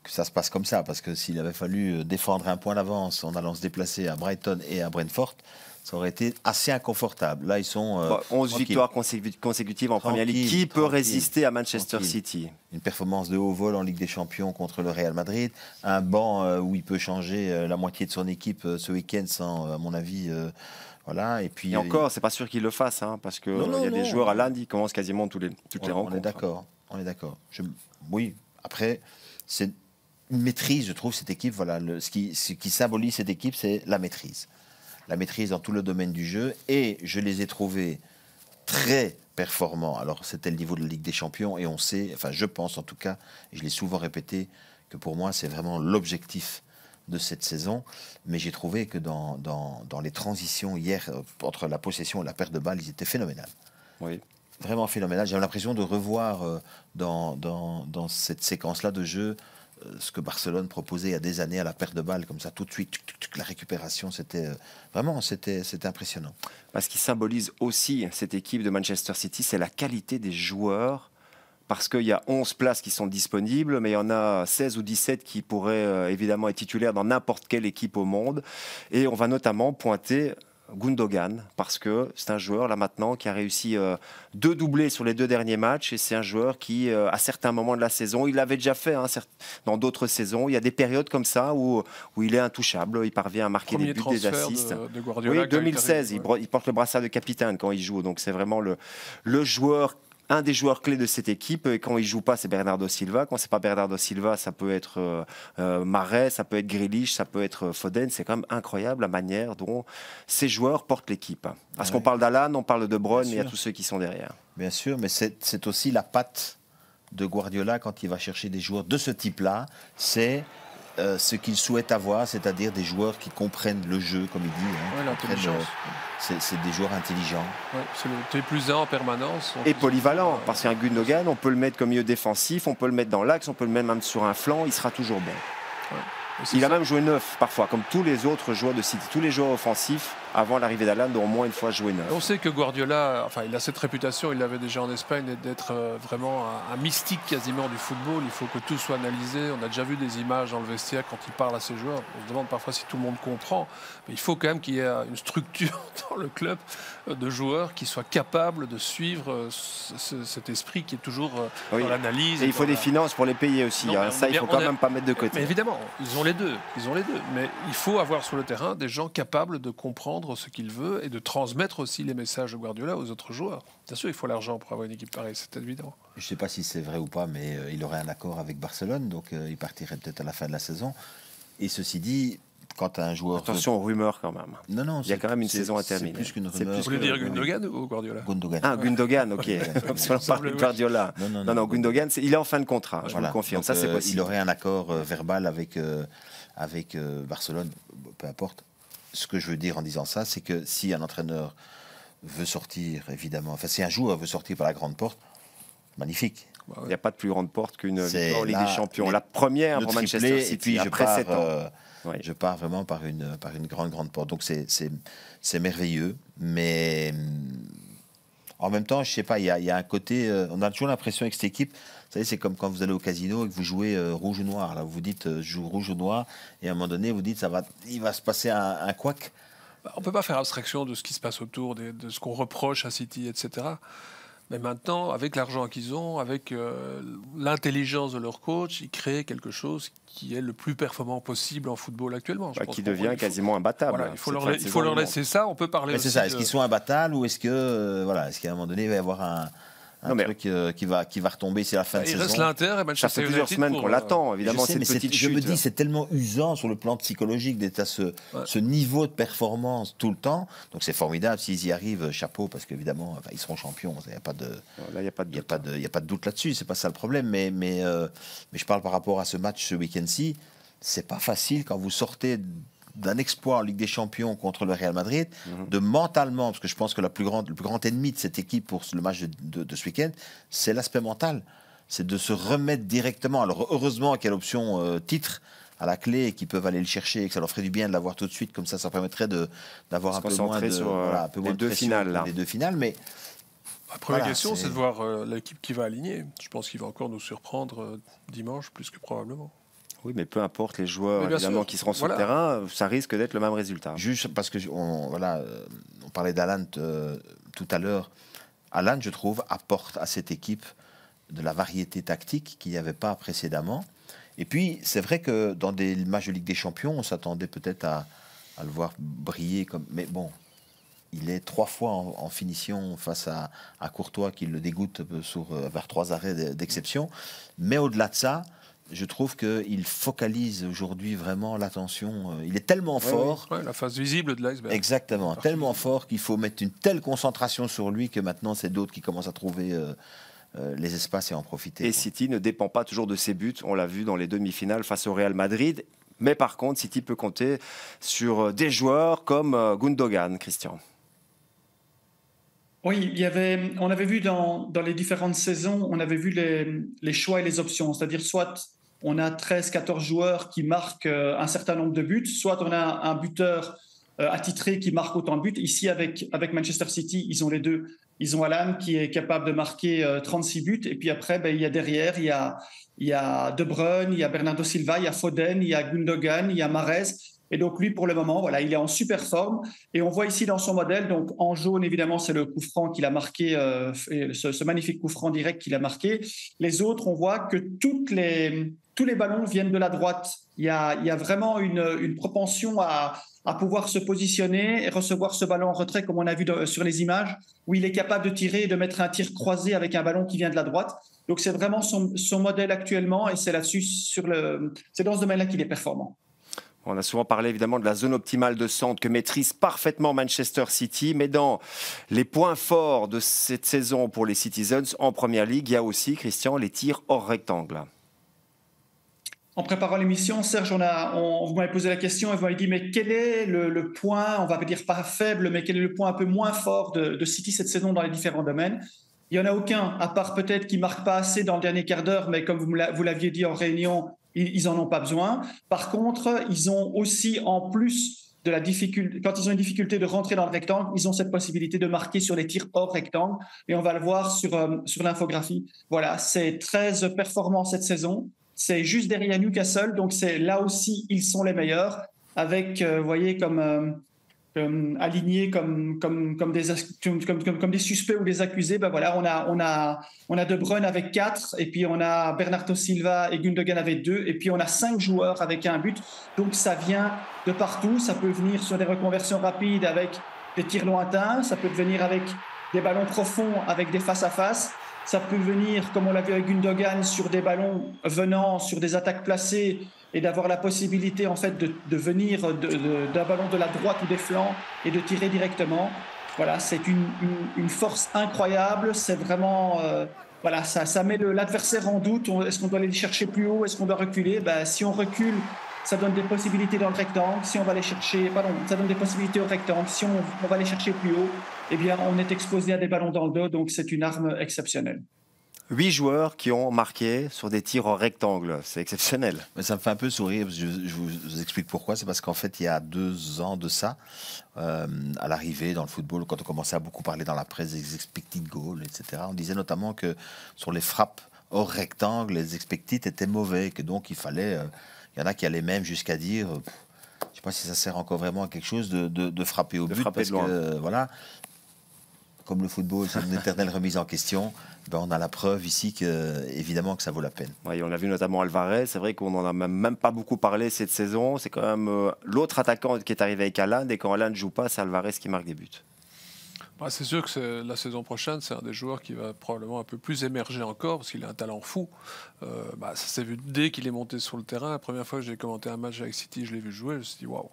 que ça se passe comme ça. Parce que s'il avait fallu défendre un point d'avance en allant se déplacer à Brighton et à Brentford, ça aurait été assez inconfortable. Là, ils sont 11 victoires consécutives en Première Ligue. Qui peut résister à Manchester City? Une performance de haut vol en Ligue des Champions contre le Real Madrid. Un banc où il peut changer la moitié de son équipe ce week-end sans, à mon avis... voilà, et puis encore, c'est pas sûr qu'il le fasse, parce qu'il y a des joueurs à lundi qui commencent quasiment toutes les rencontres. On est d'accord. Oui, après, c'est une maîtrise, je trouve, cette équipe. Voilà, ce qui symbolise cette équipe, c'est la maîtrise. La maîtrise dans tout le domaine du jeu. Et je les ai trouvés très performants. Alors, c'était le niveau de la Ligue des Champions, et on sait, enfin, je pense en tout cas, et je l'ai souvent répété, que pour moi, c'est vraiment l'objectif de cette saison, mais j'ai trouvé que dans les transitions hier, entre la possession et la perte de balle, ils étaient phénoménales. Oui. Vraiment phénoménales. J'ai l'impression de revoir dans cette séquence-là de jeu ce que Barcelone proposait il y a des années à la perte de balle, comme ça, tout de suite, la récupération, c'était impressionnant. Ce qui symbolise aussi cette équipe de Manchester City, c'est la qualité des joueurs. Parce qu'il y a 11 places qui sont disponibles, mais il y en a 16 ou 17 qui pourraient évidemment être titulaires dans n'importe quelle équipe au monde. Et on va notamment pointer Gundogan, parce que c'est un joueur là maintenant qui a réussi 2 doublés sur les 2 derniers matchs, et c'est un joueur qui, à certains moments de la saison, il l'avait déjà fait dans d'autres saisons, il y a des périodes comme ça où il est intouchable, il parvient à marquer des buts, des assists. De Guardiola, oui, 2016, il porte le brassard de capitaine quand il joue, donc c'est vraiment le joueur, un des joueurs clés de cette équipe. Et quand il ne joue pas, c'est Bernardo Silva. Quand ce n'est pas Bernardo Silva, ça peut être Mahrez, ça peut être Grealish, ça peut être Foden. C'est quand même incroyable la manière dont ces joueurs portent l'équipe. Parce qu'on parle d'Alan, on parle de De Bruyne, et il y a tous ceux qui sont derrière. Bien sûr, mais c'est aussi la patte de Guardiola quand il va chercher des joueurs de ce type-là. C'est ce qu'il souhaite avoir, c'est-à-dire des joueurs qui comprennent le jeu, comme il dit. C'est des joueurs intelligents. Ouais, c'est le T+1 en permanence. Et polyvalent, parce qu'un Gundogan, on peut le mettre comme milieu défensif, on peut le mettre dans l'axe, on peut le mettre même sur un flanc, il sera toujours bon. Ouais. Il a même joué 9 parfois, comme tous les autres joueurs de City. Tous les joueurs offensifs, avant l'arrivée d'Alan, ont au moins une fois joué 9. On sait que Guardiola, il a cette réputation, il l'avait déjà en Espagne, d'être vraiment un mystique quasiment du football. Il faut que tout soit analysé. On a déjà vu des images dans le vestiaire quand il parle à ses joueurs. On se demande parfois si tout le monde comprend. Mais il faut quand même qu'il y ait une structure dans le club de joueurs qui soient capables de suivre cet esprit qui est toujours dans l'analyse. Et il faut des finances pour les payer aussi. Ça, il ne faut quand même pas mettre de côté. Mais évidemment, ils ont les deux. Mais il faut avoir sur le terrain des gens capables de comprendre ce qu'il veut et de transmettre aussi les messages de Guardiola aux autres joueurs. Bien sûr, il faut l'argent pour avoir une équipe pareille, c'est évident. Je ne sais pas si c'est vrai ou pas, mais il aurait un accord avec Barcelone, donc il partirait peut-être à la fin de la saison. Et ceci dit, quand un joueur... Attention aux rumeurs quand même. Non, il y a quand même une saison à terminer. C'est plus qu'une rumeur. Vous voulez dire Gundogan ou Guardiola? Gundogan. Ah, Gundogan, ok. Parce qu'on parle de Guardiola. Non, Gundogan, il est en fin de contrat, je vous le confirme. Donc, ça, c'est possible. Il aurait un accord verbal avec Barcelone, peu importe. Ce que je veux dire en disant ça, c'est que si un entraîneur veut sortir, évidemment, si un joueur veut sortir par la grande porte, magnifique. Il n'y a pas de plus grande porte qu'une victoire en Ligue des Champions. La première pour Manchester City, et puis après 7 ans. Je pars vraiment par une grande porte. Donc c'est merveilleux, mais en même temps, je ne sais pas, il y a un côté... on a toujours l'impression avec cette équipe, vous savez, c'est comme quand vous allez au casino et que vous jouez rouge ou noir. Là, vous dites je joue rouge ou noir, et à un moment donné, vous dites il va se passer un couac. On ne peut pas faire abstraction de ce qui se passe autour, de ce qu'on reproche à City, etc. Mais maintenant, avec l'argent qu'ils ont, avec l'intelligence de leur coach, ils créent quelque chose qui est le plus performant possible en football actuellement. Qui devient quasiment imbattable. Voilà, il faut leur laisser ça. On peut parler aussi. C'est ça. Est-ce qu'ils sont imbattables ou est-ce que est-ce qu'à un moment donné il va y avoir un truc qui va retomber, c'est la fin de saison. Il reste l'Inter et Manchester United. Ça fait plusieurs semaines qu'on l'attend, évidemment. Je me dis, c'est tellement usant sur le plan psychologique d'être à ce niveau de performance tout le temps. Donc c'est formidable. S'ils y arrivent, chapeau, parce qu'évidemment, ils seront champions. Il n'y a pas de doute là-dessus. C'est pas ça le problème. Mais je parle par rapport à ce match ce week-end-ci. C'est pas facile quand vous sortez d'un exploit en Ligue des Champions contre le Real Madrid, de mentalement, parce que je pense que le plus grand ennemi de cette équipe pour le match de ce week-end, c'est l'aspect mental. C'est de se remettre directement. Alors heureusement qu'il y a l'option titre à la clé et qu'ils peuvent aller le chercher et que ça leur ferait du bien de l'avoir tout de suite, comme ça permettrait d'avoir un peu moins de sur les deux finales. Les deux finales, mais la première question, c'est de voir l'équipe qui va aligner. Je pense qu'il va encore nous surprendre dimanche, plus que probablement. Oui, mais peu importe les joueurs évidemment qui seront sur le terrain, ça risque d'être le même résultat. Juste parce que on parlait d'Alan tout à l'heure. Alan, je trouve, apporte à cette équipe de la variété tactique qu'il n'y avait pas précédemment. Et puis, c'est vrai que dans des matchs de Ligue des Champions, on s'attendait peut-être à le voir briller. Mais bon, il est 3 fois en finition face à Courtois, qui le dégoûte vers 3 arrêts d'exception. Mais au-delà de ça, je trouve qu'il focalise aujourd'hui vraiment l'attention. Il est tellement fort. La face visible de l'iceberg. Exactement, tellement fort qu'il faut mettre une telle concentration sur lui que maintenant, c'est d'autres qui commencent à trouver les espaces et en profiter. Et City ne dépend pas toujours de ses buts. On l'a vu dans les demi-finales face au Real Madrid. Mais par contre, City peut compter sur des joueurs comme Gundogan, Christian. Oui, on avait vu dans les différentes saisons, on avait vu les choix et les options. C'est-à-dire soit on a 13-14 joueurs qui marquent un certain nombre de buts, soit on a un buteur attitré qui marque autant de buts. Ici, avec Manchester City, ils ont les deux. Ils ont Alan qui est capable de marquer 36 buts. Et puis après, il y a derrière, il y a De Bruyne, il y a Bernardo Silva, il y a Foden, il y a Gundogan, il y a Mahrez. Et donc lui, pour le moment, voilà, il est en super forme. Et on voit ici dans son modèle, donc en jaune, évidemment, c'est le coup franc qu'il a marqué, ce magnifique coup franc direct qu'il a marqué. Les autres, on voit que tous les ballons viennent de la droite. Il y a vraiment une propension à pouvoir se positionner et recevoir ce ballon en retrait, comme on a vu sur les images, où il est capable de tirer et de mettre un tir croisé avec un ballon qui vient de la droite. Donc c'est vraiment son modèle actuellement, et c'est là-dessus, c'est dans ce domaine-là qu'il est performant. On a souvent parlé évidemment de la zone optimale de centre que maîtrise parfaitement Manchester City, mais dans les points forts de cette saison pour les Citizens en Première Ligue, il y a aussi, Christian, les tirs hors rectangle. En préparant l'émission, Serge, vous m'avez posé la question et vous m'avez dit, mais quel est le point, on va dire pas faible, mais quel est le point un peu moins fort de City cette saison dans les différents domaines? Il n'y en a aucun, à part peut-être qu'ils ne marquent pas assez dans le dernier quart d'heure, mais comme vous l'aviez dit en réunion, ils n'en ont pas besoin. Par contre, ils ont aussi, en plus de la difficulté, quand ils ont une difficulté de rentrer dans le rectangle, ils ont cette possibilité de marquer sur les tirs hors rectangle. Et on va le voir sur l'infographie. Voilà, c'est 13 performants cette saison. C'est juste derrière Newcastle. Donc, là aussi, ils sont les meilleurs. Avec, vous voyez, alignés comme des suspects ou des accusés, ben voilà, on a De Bruyne avec 4, et puis on a Bernardo Silva et Gundogan avec 2, et puis on a 5 joueurs avec un but. Donc ça vient de partout. Ça peut venir sur des reconversions rapides avec des tirs lointains, ça peut venir avec des ballons profonds avec des face-à-face. Ça peut venir, comme on l'a vu avec Gundogan, sur des ballons venant sur des attaques placées et d'avoir la possibilité en fait de venir d'un ballon de la droite ou des flancs et de tirer directement. Voilà, c'est une force incroyable. C'est vraiment, voilà, ça met l'adversaire en doute. Est-ce qu'on doit aller les chercher plus haut? Est-ce qu'on doit reculer? Si on recule, ça donne des possibilités dans le rectangle. Si on va les chercher, ça donne des possibilités au rectangle. Si on va les chercher plus haut, eh bien, on est exposé à des ballons dans le dos. Donc, c'est une arme exceptionnelle. 8 joueurs qui ont marqué sur des tirs en rectangle. C'est exceptionnel. Mais ça me fait un peu sourire. Je vous explique pourquoi. C'est parce qu'en fait, il y a 2 ans de ça, à l'arrivée dans le football, quand on commençait à beaucoup parler dans la presse des expected goals, etc., on disait notamment que sur les frappes hors rectangle, les expected étaient mauvais, que donc il fallait... Il y en a qui allaient même jusqu'à dire... je ne sais pas si ça sert encore vraiment à quelque chose de frapper au but. Parce que, voilà, comme le football, c'est une éternelle remise en question. On a la preuve ici évidemment que ça vaut la peine. Oui, on a vu notamment Alvarez. C'est vrai qu'on n'en a même pas beaucoup parlé cette saison. C'est quand même l'autre attaquant qui est arrivé avec Haaland. Et quand Haaland ne joue pas, c'est Alvarez qui marque des buts. C'est sûr que la saison prochaine, c'est un des joueurs qui va probablement un peu plus émerger encore, parce qu'il a un talent fou. Ça s'est vu dès qu'il est monté sur le terrain. La première fois que j'ai commenté un match avec City, je l'ai vu jouer, je me suis dit waouh,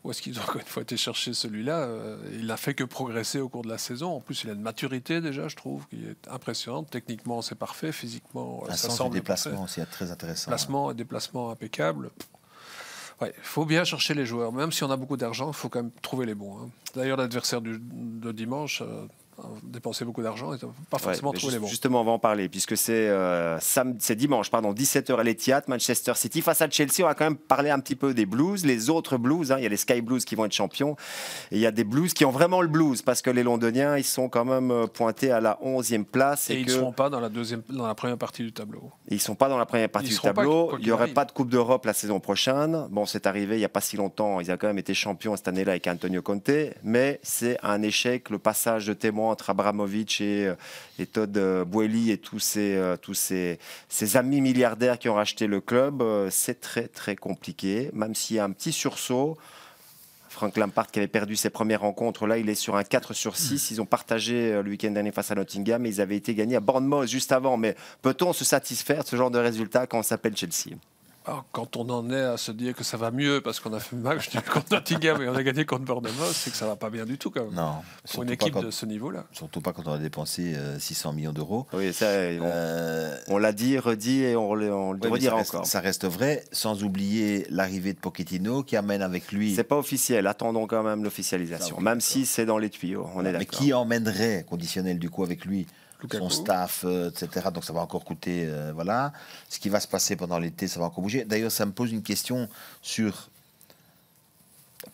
où est-ce qu'ils ont encore une fois été chercher celui-là? Il n'a fait que progresser au cours de la saison. En plus, il a une maturité déjà, je trouve, qui est impressionnante. Techniquement, c'est parfait. Physiquement, ça semble déplacement aussi très intéressant. Placement et déplacement impeccable. Ouais, il faut bien chercher les joueurs. Même si on a beaucoup d'argent, il faut quand même trouver les bons. D'ailleurs, l'adversaire de dimanche dépenser beaucoup d'argent et pas forcément trouver les bons. Justement, on va en parler, puisque c'est dimanche, 17h à l'Etihad, Manchester City face à Chelsea. On va quand même parler un petit peu des Blues, les autres Blues. Il y a les Sky Blues qui vont être champions, et il y a des Blues qui ont vraiment le blues, parce que les Londoniens, ils sont quand même pointés à la 11e place. Et ils ne seront pas dans la première partie du tableau. Ils ne sont pas dans la première partie du tableau. Il n'y aurait pas de Coupe d'Europe la saison prochaine. Bon, c'est arrivé il n'y a pas si longtemps. Ils ont quand même été champions cette année-là avec Antonio Conte, mais c'est un échec, le passage de témoin entre Abramovich et Todd Boehly et tous ces amis milliardaires qui ont racheté le club. C'est très très compliqué, même s'il y a un petit sursaut. Frank Lampard qui avait perdu ses premières rencontres, là il est sur un 4/6. Ils ont partagé le week-end dernier face à Nottingham, et ils avaient été gagnés à Bournemouth juste avant. Mais peut-on se satisfaire de ce genre de résultat quand on s'appelle Chelsea ? Alors, quand on en est à se dire que ça va mieux parce qu'on a fait match contre Nottingham et on a gagné contre Bournemouth, c'est que ça va pas bien du tout quand même. Non, pour une équipe de ce niveau-là. Surtout pas quand on a dépensé 600 millions d'euros. Oui, ça, on l'a dit, redit et on le redira encore. Ça reste vrai, sans oublier l'arrivée de Pochettino qui amène avec lui. C'est pas officiel, attendons quand même l'officialisation, même si c'est dans les tuyaux. On est d'accord. Mais qui emmènerait, conditionnel du coup avec lui, son staff, etc. Donc ça va encore coûter, voilà. Ce qui va se passer pendant l'été, ça va encore bouger. D'ailleurs, ça me pose une question sur...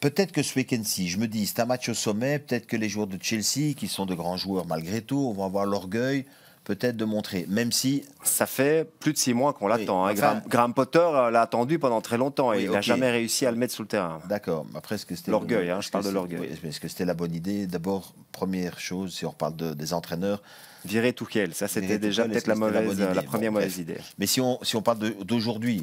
Peut-être que ce week-end-ci, je me dis, c'est un match au sommet, peut-être que les joueurs de Chelsea, qui sont de grands joueurs malgré tout, vont avoir l'orgueil peut-être de montrer, même si... Ça fait plus de 6 mois qu'on l'attend. Graham Potter l'a attendu pendant très longtemps et il n'a jamais réussi à le mettre sous le terrain. D'accord. Après, est-ce que c'était... L'orgueil, je parle de l'orgueil. Oui, est-ce que c'était la bonne idée ? D'abord, première chose, si on reparle des entraîneurs... Virer Tuchel, ça c'était déjà peut-être la première mauvaise idée. Mais si on parle d'aujourd'hui,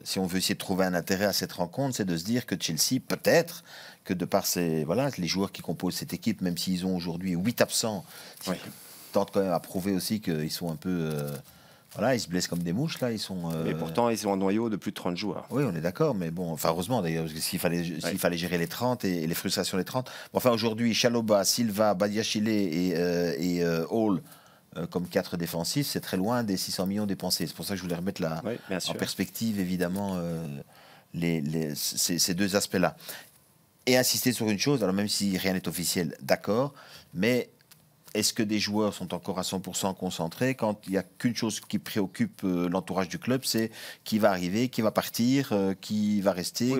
si on veut essayer de trouver un intérêt à cette rencontre, c'est de se dire que Chelsea, peut-être, que de par les joueurs qui composent cette équipe, même s'ils ont aujourd'hui 8 absents, tentent quand même à prouver aussi qu'ils sont un peu... ils se blessent comme des mouches, là. Mais pourtant, ils ont un noyau de plus de 30 joueurs. Oui, on est d'accord, mais bon, heureusement d'ailleurs, parce que s'il fallait gérer les 30 et les frustrations des 30. Bon, aujourd'hui, Chalobah, Silva, Badiashile et Hall, comme 4 défensifs, c'est très loin des 600 millions dépensés. C'est pour ça que je voulais remettre en perspective, évidemment, ces deux aspects-là. Et insister sur une chose, alors même si rien n'est officiel, d'accord, mais... Est-ce que des joueurs sont encore à 100% concentrés quand il n'y a qu'une chose qui préoccupe l'entourage du club, c'est qui va arriver, qui va partir, qui va rester.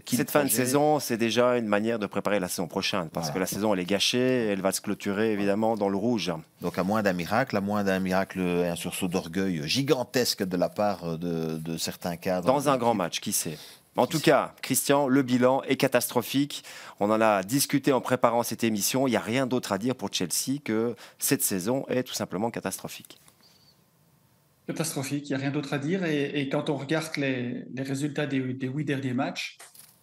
Cette fin de saison, c'est déjà une manière de préparer la saison prochaine, parce que la saison elle est gâchée, elle va se clôturer évidemment dans le rouge. Donc à moins d'un miracle et un sursaut d'orgueil gigantesque de la part de certains cadres. Dans un grand match, qui sait ? En tout cas, Christian, le bilan est catastrophique. On en a discuté en préparant cette émission. Il n'y a rien d'autre à dire pour Chelsea que cette saison est tout simplement catastrophique. Catastrophique, il n'y a rien d'autre à dire. Et quand on regarde les résultats des 8 derniers matchs,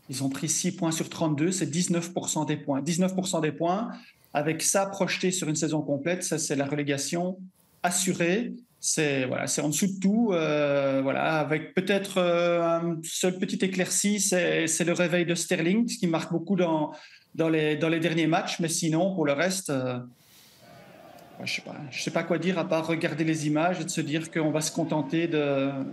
ils ont pris 6 points sur 32, c'est 19% des points. 19% des points, avec ça projeté sur une saison complète, ça c'est la relégation assurée. C'est en dessous de tout, avec peut-être un seul petit éclairci, c'est le réveil de Sterling, ce qui marque beaucoup dans les derniers matchs, mais sinon pour le reste, je sais pas quoi dire à part regarder les images et de se dire qu'on va se contenter d'un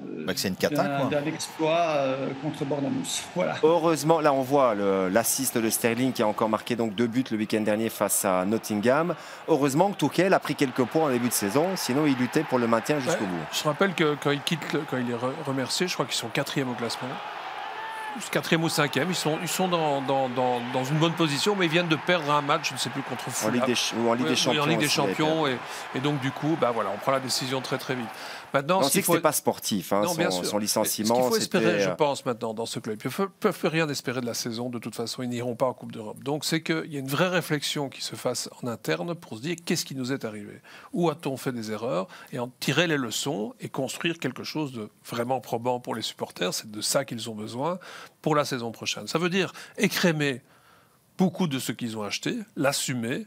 exploit contre Bournemouth. Voilà. Heureusement, là on voit l'assist de Sterling qui a encore marqué donc 2 buts le week-end dernier face à Nottingham. Heureusement que Tuchel a pris quelques points en début de saison, sinon il luttait pour le maintien jusqu'au bout. Je rappelle que quand il est remercié, je crois qu'ils sont 4e au classement. 4e ou 5e, ils sont dans une bonne position, mais ils viennent de perdre un match, je ne sais plus, contre Fulham. En Ligue des Champions. Et donc du coup, on prend la décision très très vite. Maintenant, on sait que ce n'est pas sportif, son licenciement. Ce qu'il faut espérer, je pense, maintenant, dans ce club, ils ne peuvent plus rien espérer de la saison, de toute façon, ils n'iront pas en Coupe d'Europe. Donc c'est qu'il y a une vraie réflexion qui se fasse en interne pour se dire qu'est-ce qui nous est arrivé ? Où a-t-on fait des erreurs ? Et en tirer les leçons et construire quelque chose de vraiment probant pour les supporters. C'est de ça qu'ils ont besoin pour la saison prochaine. Ça veut dire écrémer beaucoup de ce qu'ils ont acheté, l'assumer,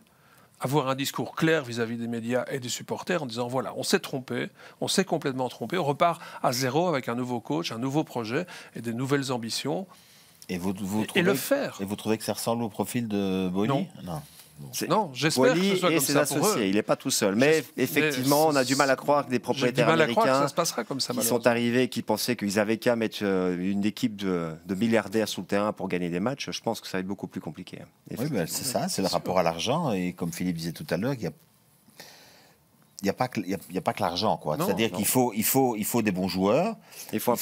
avoir un discours clair vis-à-vis des médias et des supporters en disant voilà, on s'est trompé, on s'est complètement trompé, on repart à zéro avec un nouveau coach, un nouveau projet et des nouvelles ambitions. Et vous le faire. Et vous trouvez que ça ressemble au profil de Boehly ? Non. Non, j'espère que ce soit et comme ses ça pour eux. associés. Il n'est pas tout seul. Mais effectivement, on a du mal à croire que des propriétaires américains que ça se passera comme ça, qui sont arrivés, qui pensaient qu'ils avaient qu'à mettre une équipe de milliardaires sous le terrain pour gagner des matchs. Je pense que ça va être beaucoup plus compliqué. Oui, ben c'est ça, c'est le rapport à l'argent. Et comme Philippe disait tout à l'heure, il n'y a pas que l'argent, quoi. C'est-à-dire qu'il faut des bons joueurs, il faut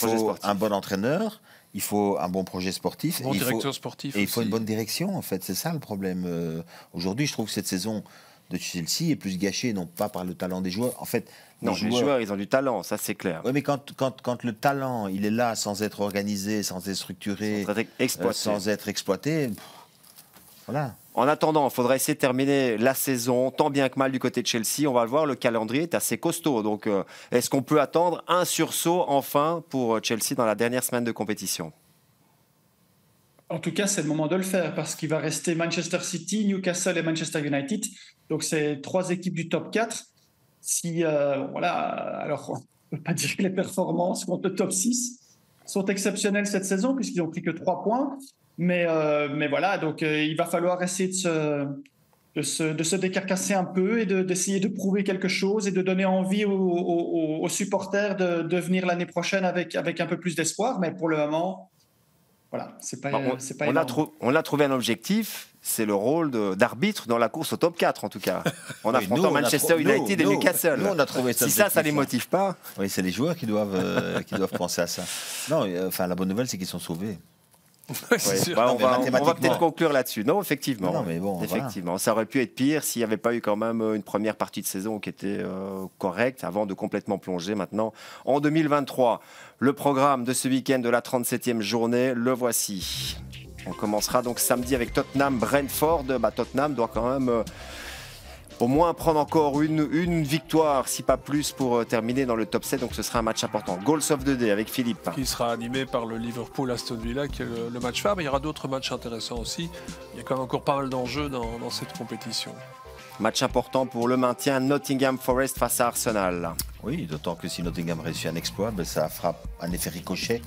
un bon entraîneur, il faut un bon projet sportif, bon directeur sportif et il faut une bonne direction. En fait, c'est ça le problème. Aujourd'hui, je trouve que cette saison de Chelsea est plus gâchée, non pas par le talent des joueurs. En fait, les joueurs, ils ont du talent, ça c'est clair. Oui, mais quand le talent, il est là sans être organisé, sans être structuré, sans être exploité, voilà. En attendant, il faudra essayer de terminer la saison tant bien que mal du côté de Chelsea. On va le voir, le calendrier est assez costaud. Donc, est-ce qu'on peut attendre un sursaut enfin pour Chelsea dans la dernière semaine de compétition ? En tout cas, c'est le moment de le faire parce qu'il va rester Manchester City, Newcastle et Manchester United. Donc, c'est 3 équipes du top 4. Alors, on ne peut pas dire que les performances contre le top 6 sont exceptionnelles cette saison puisqu'ils n'ont pris que 3 points. Mais voilà, donc il va falloir essayer de se décarcasser un peu et d'essayer de prouver quelque chose et de donner envie aux supporters de venir l'année prochaine avec un peu plus d'espoir. Mais pour le moment, voilà, c'est pas on a trouvé un objectif, c'est le rôle d'arbitre dans la course au top 4 en tout cas. En affrontant Manchester United et Newcastle. Nous, on a trouvé si ça les motive pas. Oui, c'est les joueurs qui doivent penser à ça. Non, la bonne nouvelle, c'est qu'ils sont sauvés. On va peut-être conclure là-dessus. Non, effectivement. Non, mais bon, effectivement. Voilà. Ça aurait pu être pire s'il n'y avait pas eu quand même une première partie de saison qui était correcte avant de complètement plonger maintenant en 2023. Le programme de ce week-end de la 37e journée, le voici. On commencera donc samedi avec Tottenham-Brentford. Tottenham doit quand même au moins prendre encore une victoire, si pas plus, pour terminer dans le top 7. Donc ce sera un match important. Goals of the Day avec Philippe. Qui sera animé par le Liverpool-Aston Villa, qui est le match phare. Mais il y aura d'autres matchs intéressants aussi. Il y a quand même encore pas mal d'enjeux dans cette compétition. Match important pour le maintien, Nottingham Forest face à Arsenal. Oui, d'autant que si Nottingham réussit un exploit, ça fera un effet ricochet.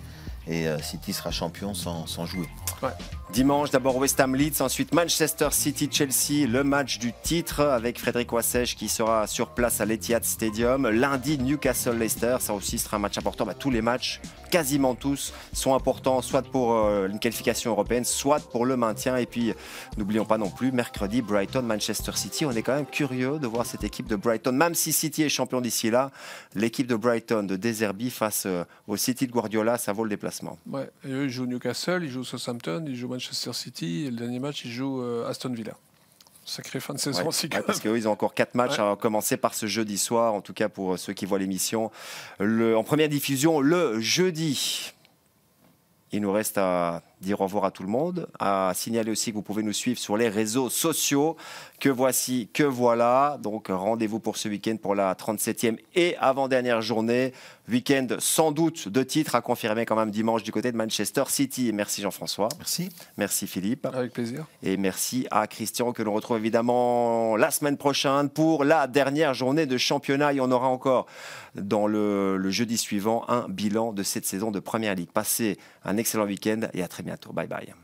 Et City sera champion sans jouer. Ouais. Dimanche, d'abord West Ham Leeds, ensuite Manchester City Chelsea, le match du titre avec Frédéric Wassèche qui sera sur place à l'Etihad Stadium. Lundi, Newcastle Leicester, ça aussi sera un match important. Tous les matchs, quasiment tous, sont importants, soit pour une qualification européenne, soit pour le maintien. Et puis, n'oublions pas non plus, mercredi, Brighton Manchester City. On est quand même curieux de voir cette équipe de Brighton, même si City est champion d'ici là, l'équipe de Brighton de De Zerbi face au City de Guardiola, ça vaut le déplacement. Ouais. Et eux, ils jouent Newcastle, ils jouent Southampton, ils jouent Manchester City, et le dernier match, ils jouent Aston Villa. Sacré fin de saison aussi. Parce qu'eux, ils ont encore 4 matchs, à commencer par ce jeudi soir, en tout cas pour ceux qui voient l'émission. En première diffusion, le jeudi. Il nous reste à dire au revoir à tout le monde, à signaler aussi que vous pouvez nous suivre sur les réseaux sociaux. Que voici, que voilà. Donc rendez-vous pour ce week-end pour la 37e et avant-dernière journée. Week-end sans doute de titres à confirmer quand même dimanche du côté de Manchester City. Merci Jean-François. Merci. Merci Philippe. Avec plaisir. Et merci à Christian que l'on retrouve évidemment la semaine prochaine pour la dernière journée de championnat. Et on aura encore dans le jeudi suivant un bilan de cette saison de Première Ligue. Passez un excellent week-end et à très bientôt. Bye bye.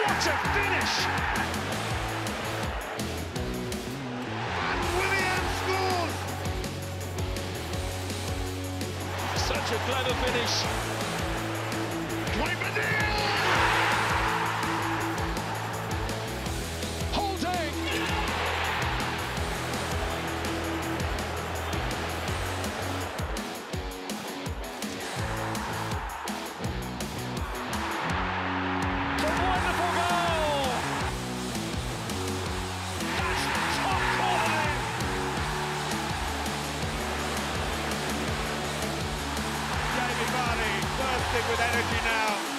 What a finish! And Willian scores! Such a clever finish. Dwayne Holding! With energy now.